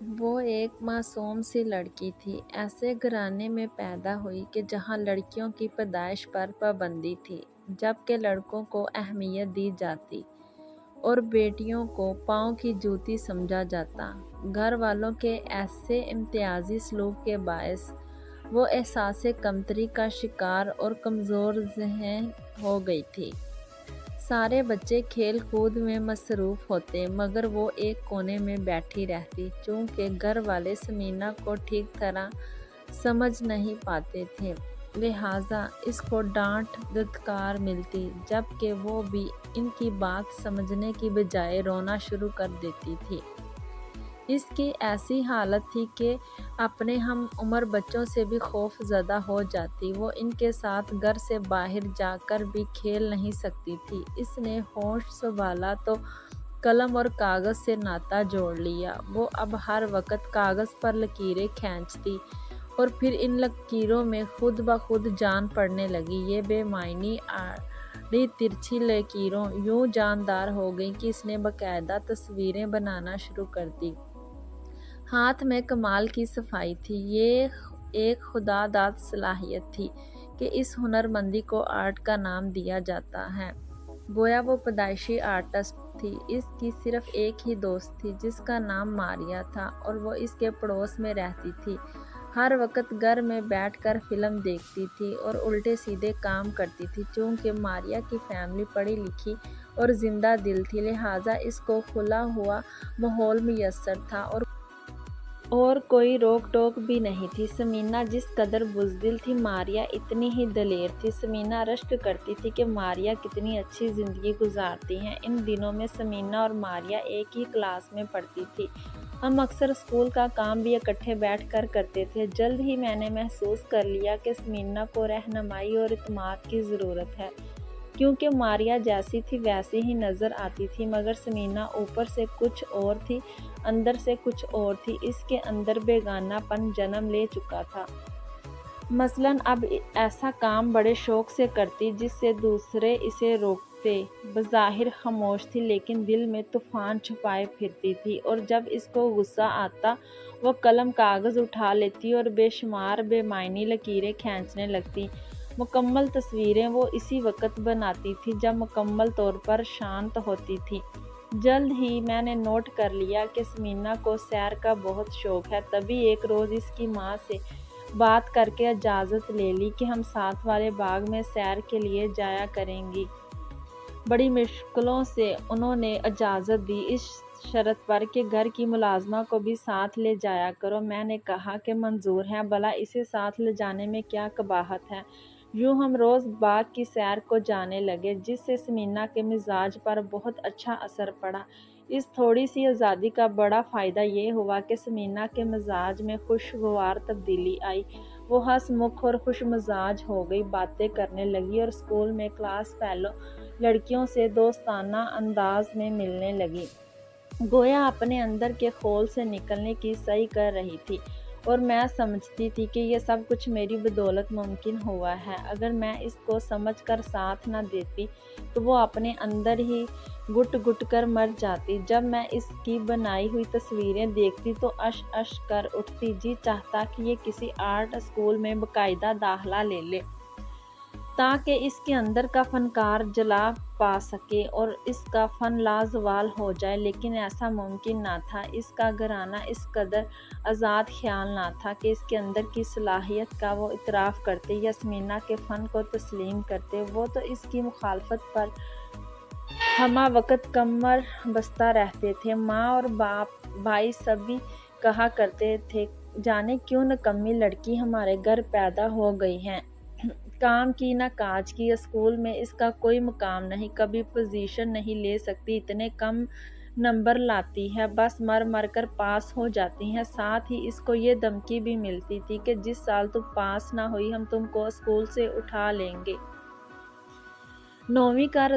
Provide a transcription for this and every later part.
وہ ایک معصوم سی لڑکی تھی، ایسے گھرانے میں پیدا ہوئی کہ جہاں لڑکیوں کی پیدائش پر پابندی تھی جبکہ لڑکوں کو اہمیت دی جاتی اور بیٹیوں کو پاؤں کی جوتی سمجھا جاتا۔ گھر والوں کے ایسے امتیازی سلوک کے باعث وہ احساس کمتری کا شکار اور کمزور ذہن ہو گئی تھی۔ سارے بچے کھیل کود میں مصروف ہوتے مگر وہ ایک کونے میں بیٹھی رہتی چونکہ گھر والے ثمینہ کو ٹھیک طرح سمجھ نہیں پاتے تھے، لہٰذا اس کو ڈانٹ دھتکار ملتی جبکہ وہ بھی ان کی بات سمجھنے کی بجائے رونا شروع کر دیتی تھی۔ اس کی ایسی حالت تھی کہ اپنے ہم عمر بچوں سے بھی خوف زدہ ہو جاتی، وہ ان کے ساتھ گھر سے باہر جا کر بھی کھیل نہیں سکتی تھی۔ اس نے ہوش سنبھالا تو قلم اور کاغذ سے ناطہ جوڑ لیا، وہ اب ہر وقت کاغذ پر لکیریں کھینچتی اور پھر ان لکیروں میں خود بخود جان پڑنے لگی۔ یہ بے معنی آڑی ترچھی لکیریں یوں جاندار ہو گئیں کہ اس نے باقاعدہ تصویریں بنانا شروع کر دیں۔ ہاتھ میں کمال کی صفائی تھی، یہ ایک خدا داد صلاحیت تھی کہ اس ہنرمندی کو آرٹ کا نام دیا جاتا ہے۔ گویا وہ پیدائشی آرٹسٹ تھی۔ اس کی صرف ایک ہی دوست تھی جس کا نام ماریا تھا اور وہ اس کے پڑوس میں رہتی تھی۔ ہر وقت گھر میں بیٹھ کر فلم دیکھتی تھی اور الٹے سیدھے کام کرتی تھی۔ چونکہ ماریا کی فیملی پڑھی لکھی اور زندہ دل تھی لہٰذا اس کو کھلا ہوا ماحول میسر تھا اور کوئی روک ٹوک بھی نہیں تھی۔ ثمینہ جس قدر بزدل تھی ماریا اتنی ہی دلیر تھی۔ ثمینہ رشک کرتی تھی کہ ماریا کتنی اچھی زندگی گزارتی ہے۔ ان دنوں میں ثمینہ اور ماریا ایک ہی کلاس میں پڑھتی تھی۔ ہم اکثر اسکول کا کام بھی اکٹھے بیٹھ کر کرتے تھے۔ جلد ہی میں نے محسوس کر لیا کہ ثمینہ کو رہنمائی اور اعتماد کی ضرورت ہے کیونکہ ماریا جیسی تھی ویسی ہی نظر آتی تھی مگر ثمینہ اوپر سے کچھ اور تھی اندر سے کچھ اور تھی۔ اس کے اندر بیگانہ پن جنم لے چکا تھا۔ مثلاً اب ایسا کام بڑے شوق سے کرتی جس سے دوسرے اسے روکتے۔ بظاہر خاموش تھی لیکن دل میں طوفان چھپائے پھرتی تھی اور جب اس کو غصہ آتا وہ قلم کاغذ اٹھا لیتی اور بے شمار بے معنی لکیریں کھینچنے لگتی۔ مکمل تصویریں وہ اسی وقت بناتی تھی جب مکمل طور پر شانت ہوتی تھی۔ جلد ہی میں نے نوٹ کر لیا کہ ثمینہ کو سیر کا بہت شوق ہے۔ تبھی ایک روز اس کی ماں سے بات کر کے اجازت لے لی کہ ہم ساتھ والے باغ میں سیر کے لیے جایا کریں گی۔ بڑی مشکلوں سے انہوں نے اجازت دی اس شرط پر کہ گھر کی ملازمہ کو بھی ساتھ لے جایا کرو۔ میں نے کہا کہ منظور ہے، بھلا اسے ساتھ لے جانے میں کیا قباحت ہے۔ یوں ہم روز باغ کی سیر کو جانے لگے جس سے ثمینہ کے مزاج پر بہت اچھا اثر پڑا۔ اس تھوڑی سی آزادی کا بڑا فائدہ یہ ہوا کہ ثمینہ کے مزاج میں خوشگوار تبدیلی آئی۔ وہ ہنس مکھ اور خوش مزاج ہو گئی، باتیں کرنے لگی اور اسکول میں کلاس فیلو لڑکیوں سے دوستانہ انداز میں ملنے لگی، گویا اپنے اندر کے خول سے نکلنے کی سعی کر رہی تھی۔ اور میں سمجھتی تھی کہ یہ سب کچھ میری بدولت ممکن ہوا ہے۔ اگر میں اس کو سمجھ کر ساتھ نہ دیتی تو وہ اپنے اندر ہی گٹ گٹ کر مر جاتی۔ جب میں اس کی بنائی ہوئی تصویریں دیکھتی تو اش اش کر اٹھتی، جی چاہتا کہ یہ کسی آرٹ اسکول میں باقاعدہ داخلہ لے لے تاکہ اس کے اندر کا فنکار جلا پا سکے اور اس کا فن لازوال ہو جائے، لیکن ایسا ممکن نہ تھا۔ اس کا گھرانہ اس قدر آزاد خیال نہ تھا کہ اس کے اندر کی صلاحیت کا وہ اعتراف کرتے یا ثمینہ کے فن کو تسلیم کرتے۔ وہ تو اس کی مخالفت پر ہمہ وقت کمر بستہ رہتے تھے۔ ماں اور باپ بھائی سبھی کہا کرتے تھے جانے کیوں نکمی لڑکی ہمارے گھر پیدا ہو گئی ہے، کام کی نہ کاج کی، اسکول میں اس کا کوئی مقام نہیں، کبھی پوزیشن نہیں لے سکتی، اتنے کم نمبر لاتی ہے، بس مر مر کر پاس ہو جاتی ہے۔ ساتھ ہی اس کو یہ دھمکی بھی ملتی تھی کہ جس سال تم پاس نہ ہوئی ہم تم کو اسکول سے اٹھا لیں گے۔ 9ویں کا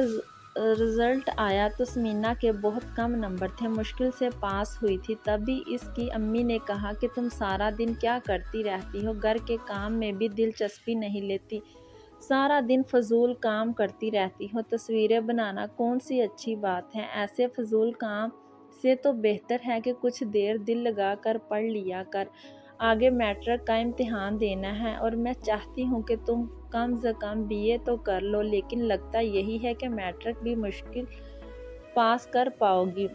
رزلٹ آیا تو ثمینہ کے بہت کم نمبر تھے، مشکل سے پاس ہوئی تھی۔ تبھی اس کی امی نے کہا کہ تم سارا دن کیا کرتی رہتی ہو، گھر کے کام میں بھی دلچسپی نہیں لیتی، سارا دن فضول کام کرتی رہتی ہو، تصویریں بنانا کون سی اچھی بات ہے، ایسے فضول کام سے تو بہتر ہے کہ کچھ دیر دل لگا کر پڑھ لیا کر۔ آگے میٹرک کا امتحان دینا ہے اور میں چاہتی ہوں کہ تم کم از کم BA تو کر لو، لیکن لگتا یہی ہے کہ میٹرک بھی مشکل پاس کر پاؤ گی۔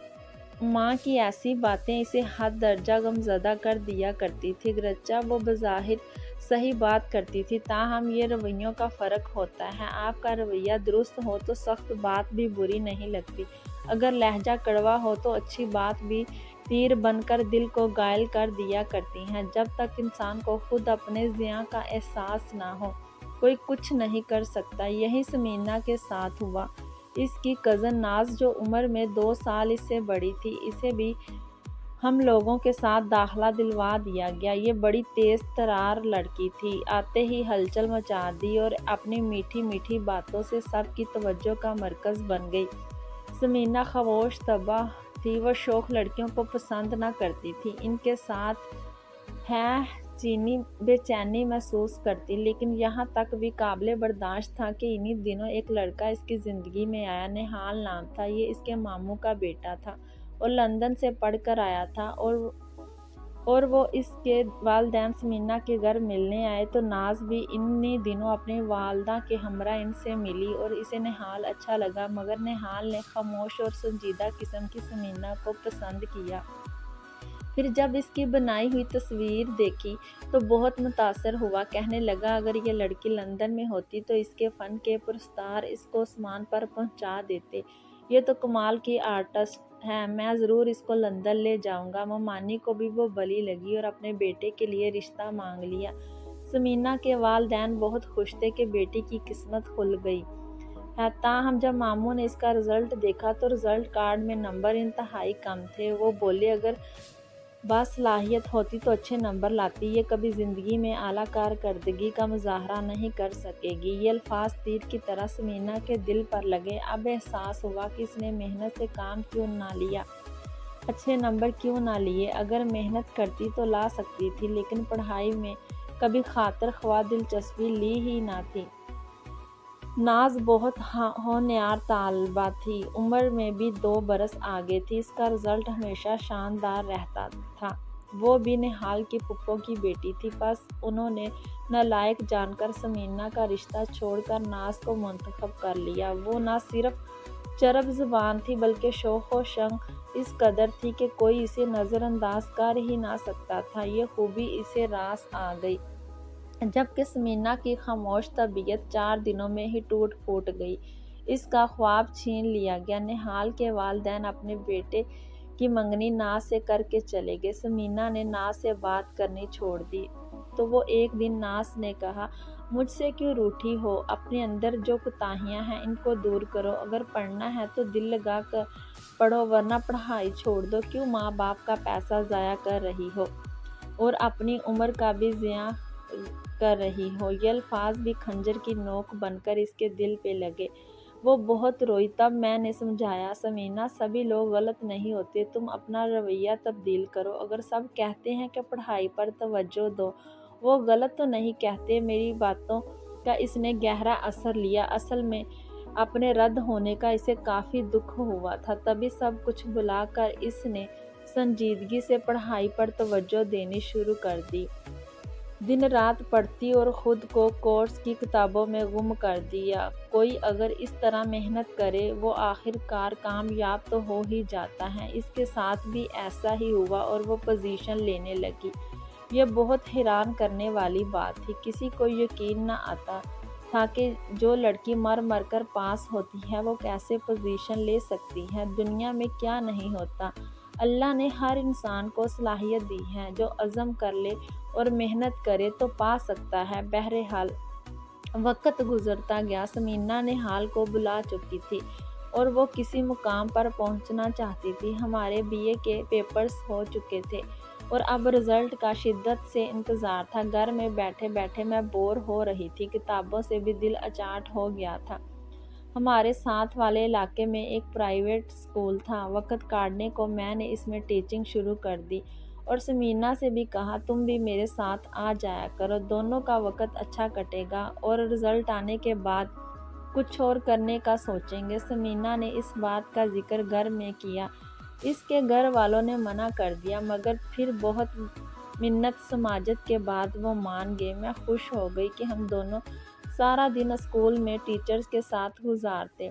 ماں کی ایسی باتیں اسے حد درجہ غمزدہ کر دیا کرتی تھی، گرچہ وہ بظاہر صحیح بات کرتی تھی، تاہم یہ رویوں کا فرق ہوتا ہے۔ آپ کا رویہ درست ہو تو سخت بات بھی بری نہیں لگتی، اگر لہجہ کڑوا ہو تو اچھی بات بھی تیر بن کر دل کو گھائل کر دیا کرتی ہے۔ جب تک انسان کو خود اپنے زیاں کا احساس نہ ہو، کوئی کچھ نہیں کر سکتا۔ یہی ثمینہ کے ساتھ ہوا۔ اس کی کزن ناز، جو عمر میں 2 سال اس سے بڑی تھی، اسے بھی ہم لوگوں کے ساتھ داخلہ دلوا دیا گیا۔ یہ بڑی تیز ترار لڑکی تھی، آتے ہی ہلچل مچا دی اور اپنی میٹھی میٹھی باتوں سے سب کی توجہ کا مرکز بن گئی۔ ثمینہ خاموش طبع تھی، وہ شوخ لڑکیوں کو پسند نہ کرتی تھی، ان کے ساتھ بے چینی محسوس کرتی، لیکن یہاں تک بھی قابل برداشت تھا کہ انہی دنوں ایک لڑکا اس کی زندگی میں آیا، نہال نام تھا۔ یہ اس کے ماموں کا بیٹا تھا اور لندن سے پڑھ کر آیا تھا، اور وہ اس کے والدین ثمینہ کے گھر ملنے آئے تو ناز بھی انہی دنوں اپنی والدہ کے ہمراہ ان سے ملی اور اسے نہال اچھا لگا، مگر نہال نے خاموش اور سنجیدہ قسم کی ثمینہ کو پسند کیا۔ پھر جب اس کی بنائی ہوئی تصویر دیکھی تو بہت متاثر ہوا، کہنے لگا اگر یہ لڑکی لندن میں ہوتی تو اس کے فن کے پرستار اس کو آسمان پر پہنچا دیتے۔ یہ تو کمال کی آرٹسٹ ہے، میں ضرور اس کو لندن لے جاؤں گا۔ ممانی کو بھی وہ بھلی لگی اور اپنے بیٹے کے لیے رشتہ مانگ لیا۔ ثمینہ کے والدین بہت خوش تھے کہ بیٹی کی قسمت کھل گئی ہے، تاہم جب ماموں نے اس کا رزلٹ دیکھا تو رزلٹ کارڈ میں نمبر انتہائی کم تھے۔ وہ بولے اگر باصلاحیت ہوتی تو اچھے نمبر لاتی، یہ کبھی زندگی میں اعلیٰ کارکردگی کا مظاہرہ نہیں کر سکے گی۔ یہ الفاظ تیر کی طرح ثمینہ کے دل پر لگے۔ اب احساس ہوا کہ اس نے محنت سے کام کیوں نہ لیا، اچھے نمبر کیوں نہ لیے۔ اگر محنت کرتی تو لا سکتی تھی، لیکن پڑھائی میں کبھی خاطر خواہ دلچسپی لی ہی نہ تھی۔ ناز بہت ہونہار طالبہ تھی، عمر میں بھی 2 برس آگے تھی، اس کا رزلٹ ہمیشہ شاندار رہتا تھا۔ وہ بھی نہال کی پھپھو کی بیٹی تھی، بس انہوں نے نالائق جان کر ثمینہ کا رشتہ چھوڑ کر ناز کو منتخب کر لیا۔ وہ نہ صرف چرب زبان تھی بلکہ شوق و شنگ اس قدر تھی کہ کوئی اسے نظر انداز کر ہی نہ سکتا تھا۔ یہ خوبی اسے راس آ گئی، جبکہ ثمینہ کی خاموش طبیعت 4 دنوں میں ہی ٹوٹ پھوٹ گئی۔ اس کا خواب چھین لیا گیا۔ نہال کے والدین اپنے بیٹے کی منگنی ناز سے کر کے چلے گئے۔ ثمینہ نے ناز سے بات کرنی چھوڑ دی تو وہ ایک دن ناز نے کہا مجھ سے کیوں روٹھی ہو، اپنے اندر جو کوتاہیاں ہیں ان کو دور کرو، اگر پڑھنا ہے تو دل لگا کر پڑھو ورنہ پڑھائی چھوڑ دو، کیوں ماں باپ کا پیسہ ضائع کر رہی ہو اور اپنی عمر کا بھی ضیاع کر رہی ہو۔ یہ الفاظ بھی خنجر کی نوک بن کر اس کے دل پہ لگے۔ وہ بہت روئی۔ تب میں نے سمجھایا ثمینہ سبھی لوگ غلط نہیں ہوتے، تم اپنا رویہ تبدیل کرو، اگر سب کہتے ہیں کہ پڑھائی پر توجہ دو، وہ غلط تو نہیں کہتے۔ میری باتوں کا اس نے گہرا اثر لیا، اصل میں اپنے رد ہونے کا اسے کافی دکھ ہوا تھا، تبھی سب کچھ بھلا کر اس نے سنجیدگی سے پڑھائی پر توجہ دینی شروع کر دی۔ دن رات پڑھتی اور خود کو کورس کی کتابوں میں گم کر دیا۔ کوئی اگر اس طرح محنت کرے وہ آخر کار کامیاب تو ہو ہی جاتا ہے۔ اس کے ساتھ بھی ایسا ہی ہوا اور وہ پوزیشن لینے لگی۔ یہ بہت حیران کرنے والی بات تھی، کسی کو یقین نہ آتا تھا کہ جو لڑکی مر مر کر پاس ہوتی ہے وہ کیسے پوزیشن لے سکتی ہے۔ دنیا میں کیا نہیں ہوتا، اللہ نے ہر انسان کو صلاحیت دی ہے، جو عزم کر لے اور محنت کرے تو پا سکتا ہے۔ بہرحال وقت گزرتا گیا، ثمینہ نہال کو بھلا چکی تھی اور وہ کسی مقام پر پہنچنا چاہتی تھی۔ ہمارے BA کے پیپرز ہو چکے تھے اور اب رزلٹ کا شدت سے انتظار تھا۔ گھر میں بیٹھے بیٹھے میں بور ہو رہی تھی، کتابوں سے بھی دل اچاٹ ہو گیا تھا۔ ہمارے ساتھ والے علاقے میں ایک پرائیویٹ اسکول تھا، وقت کاٹنے کو میں نے اس میں ٹیچنگ شروع کر دی اور ثمینہ سے بھی کہا تم بھی میرے ساتھ آ جایا کرو، دونوں کا وقت اچھا کٹے گا اور رزلٹ آنے کے بعد کچھ اور کرنے کا سوچیں گے۔ ثمینہ نے اس بات کا ذکر گھر میں کیا اس کے گھر والوں نے منع کر دیا، مگر پھر بہت منت سماجت کے بعد وہ مان گئے۔ میں خوش ہو گئی کہ ہم دونوں سارا دن اسکول میں ٹیچرز کے ساتھ گزارتے۔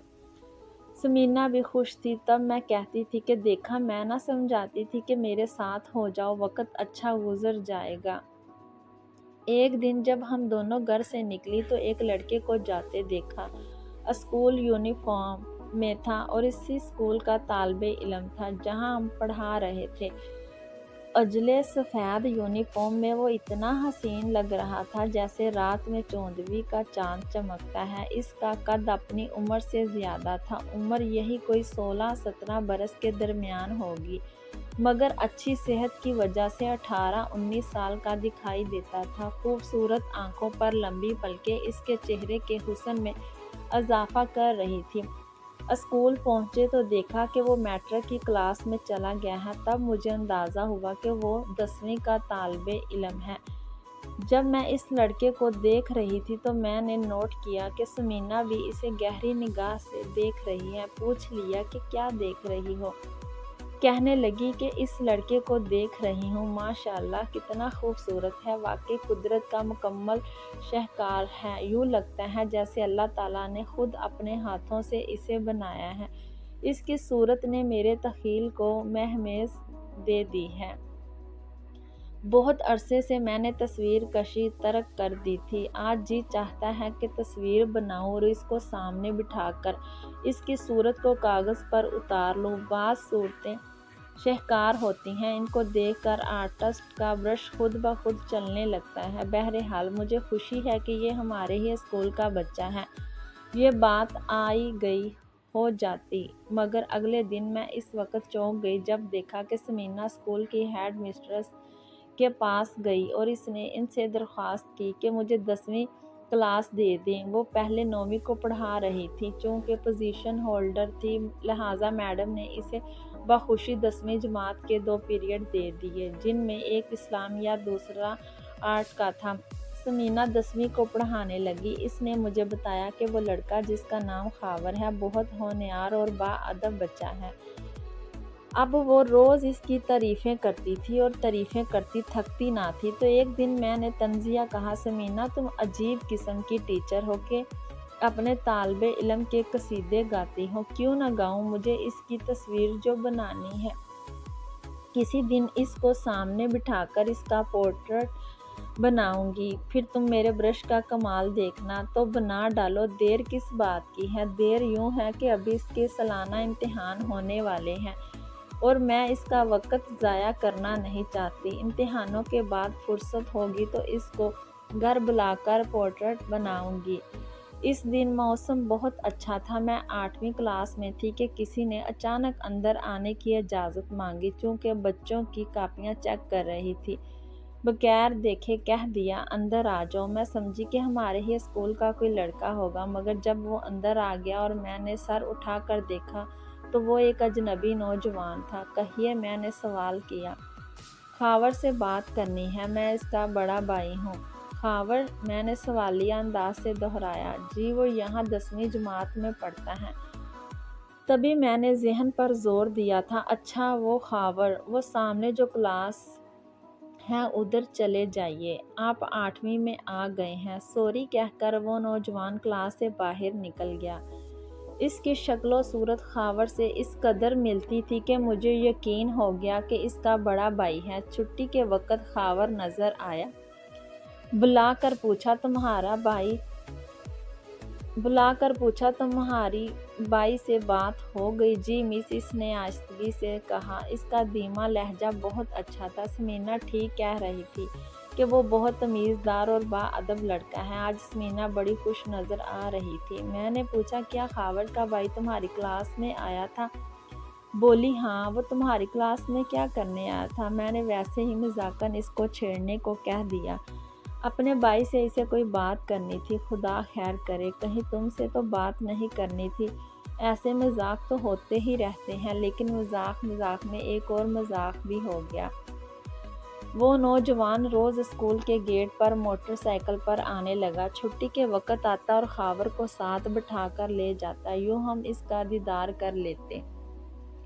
سمینا بھی خوش تھی۔ تب میں کہتی تھی کہ دیکھا، میں نہ سمجھاتی تھی کہ میرے ساتھ ہو جاؤ، وقت اچھا گزر جائے گا۔ ایک دن جب ہم دونوں گھر سے نکلی تو ایک لڑکے کو جاتے دیکھا۔ اسکول یونیفارم میں تھا اور اسی اسکول کا طالب علم تھا جہاں ہم پڑھا رہے تھے۔ اجلے سفید یونیفارم میں وہ اتنا حسین لگ رہا تھا جیسے رات میں چوندویں کا چاند چمکتا ہے۔ اس کا قد اپنی عمر سے زیادہ تھا، عمر یہی کوئی 16-17 برس کے درمیان ہوگی، مگر اچھی صحت کی وجہ سے 18-19 سال کا دکھائی دیتا تھا۔ خوبصورت آنکھوں پر لمبی پلکیں اس کے چہرے کے حسن میں اضافہ کر رہی تھی۔ اسکول پہنچے تو دیکھا کہ وہ میٹرک کی کلاس میں چلا گیا ہے۔ تب مجھے اندازہ ہوا کہ وہ 10ویں کا طالب علم ہے۔ جب میں اس لڑکے کو دیکھ رہی تھی تو میں نے نوٹ کیا کہ سمینا بھی اسے گہری نگاہ سے دیکھ رہی ہے۔ پوچھ لیا کہ کیا دیکھ رہی ہو؟ کہنے لگی کہ اس لڑکے کو دیکھ رہی ہوں، ماشاءاللہ کتنا خوبصورت ہے، واقعی قدرت کا مکمل شاہکار ہے، یوں لگتا ہے جیسے اللہ تعالیٰ نے خود اپنے ہاتھوں سے اسے بنایا ہے۔ اس کی صورت نے میرے تخیل کو مہمیز دے دی ہے۔ بہت عرصے سے میں نے تصویر کشی ترک کر دی تھی۔ آج جی چاہتا ہے کہ تصویر بناؤں اور اس کو سامنے بٹھا کر اس کی صورت کو کاغذ پر اتار لوں۔ بعض صورتیں شاہکار ہوتی ہیں، ان کو دیکھ کر آرٹسٹ کا برش خود بخود چلنے لگتا ہے۔ بہرحال مجھے خوشی ہے کہ یہ ہمارے ہی اسکول کا بچہ ہے۔ یہ بات آئی گئی ہو جاتی، مگر اگلے دن میں اس وقت چونک گئی جب دیکھا کہ سمینا اسکول کی ہیڈ مسٹریس کے پاس گئی اور اس نے ان سے درخواست کی کہ مجھے 10ویں کلاس دے دیں۔ وہ پہلے 9ویں کو پڑھا رہی تھی۔ چونکہ پوزیشن ہولڈر تھی، لہٰذا میڈم نے اسے بخوشی 10ویں جماعت کے 2 پیریڈ دے دیے، جن میں ایک اسلامیات دوسرا آرٹ کا تھا۔ سمینا 10ویں کو پڑھانے لگی۔ اس نے مجھے بتایا کہ وہ لڑکا جس کا نام خاور ہے بہت ہونہار اور باادب بچہ ہے۔ اب وہ روز اس کی تعریفیں کرتی تھی اور تعریفیں کرتی تھکتی نہ تھی۔ تو ایک دن میں نے طنزیہ کہا، سمینا تم عجیب قسم کی ٹیچر ہو کہ اپنے طالب علم کے قصیدے گاتی ہو، کیوں نہ گاؤں؟ مجھے اس کی تصویر جو بنانی ہے، کسی دن اس کو سامنے بٹھا کر اس کا پورٹریٹ بناؤں گی، پھر تم میرے برش کا کمال دیکھنا۔ تو بنا ڈالو، دیر کس بات کی ہے؟ دیر یوں ہے کہ ابھی اس کے سالانہ امتحان ہونے والے ہیں اور میں اس کا وقت ضائع کرنا نہیں چاہتی۔ امتحانوں کے بعد فرصت ہوگی تو اس کو گھر بلا کر پورٹریٹ بناؤں گی۔ اس دن موسم بہت اچھا تھا۔ میں 8ویں کلاس میں تھی کہ کسی نے اچانک اندر آنے کی اجازت مانگی، چونکہ بچوں کی کاپیاں چیک کر رہی تھی۔ بغیر دیکھے کہہ دیا، اندر آ جاؤ۔ میں سمجھی کہ ہمارے ہی اسکول کا کوئی لڑکا ہوگا، مگر جب وہ اندر آ گیا اور میں نے سر اٹھا کر دیکھا تو وہ ایک اجنبی نوجوان تھا۔ کہیے، میں نے سوال کیا۔ خاور سے بات کرنی ہے، میں اس کا بڑا بھائی ہوں۔ خاور، میں نے سوالیہ انداز سے دہرایا۔ جی، وہ یہاں 10ویں جماعت میں پڑھتا ہے۔ تبھی میں نے ذہن پر زور دیا تھا۔ اچھا، وہ خاور، وہ سامنے جو کلاس ہے ادھر چلے جائیے، آپ 8ویں میں آ گئے ہیں۔ سوری کہہ کر وہ نوجوان کلاس سے باہر نکل گیا۔ اس کی شکل و صورت خاور سے اس قدر ملتی تھی کہ مجھے یقین ہو گیا کہ اس کا بڑا بھائی ہے۔ چھٹی کے وقت خاور نظر آیا۔ بلا کر پوچھا، تمہاری بائی سے بات ہو گئی؟ جی مس، اس نے آہستگی سے کہا۔ اس کا دھیما لہجہ بہت اچھا تھا۔ سمینا ٹھیک کہہ رہی تھی کہ وہ بہت تمیزدار اور باادب لڑکا ہے۔ آج سمینا بڑی خوش نظر آ رہی تھی۔ میں نے پوچھا، کیا خاور کا بھائی تمہاری کلاس میں آیا تھا؟ بولی، ہاں۔ وہ تمہاری کلاس میں کیا کرنے آیا تھا؟ میں نے ویسے ہی مذاقاً اس کو چھیڑنے کو کہہ دیا۔ اپنے بھائی سے اسے کوئی بات کرنی تھی۔ خدا خیر کرے، کہیں تم سے تو بات نہیں کرنی تھی؟ ایسے مذاق تو ہوتے ہی رہتے ہیں، لیکن مذاق میں ایک اور مذاق بھی ہو گیا۔ وہ نوجوان روز اسکول کے گیٹ پر موٹر سائیکل پر آنے لگا۔ چھٹی کے وقت آتا اور خاور کو ساتھ بٹھا کر لے جاتا، یوں ہم اس کا دیدار کر لیتے۔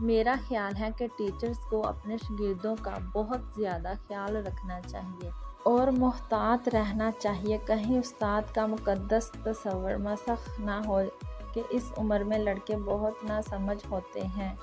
میرا خیال ہے کہ ٹیچرز کو اپنے شاگردوں کا بہت زیادہ خیال رکھنا چاہیے اور محتاط رہنا چاہیے، کہیں استاد کا مقدس تصور مسخ نہ ہو کہ اس عمر میں لڑکے بہت ناسمجھ ہوتے ہیں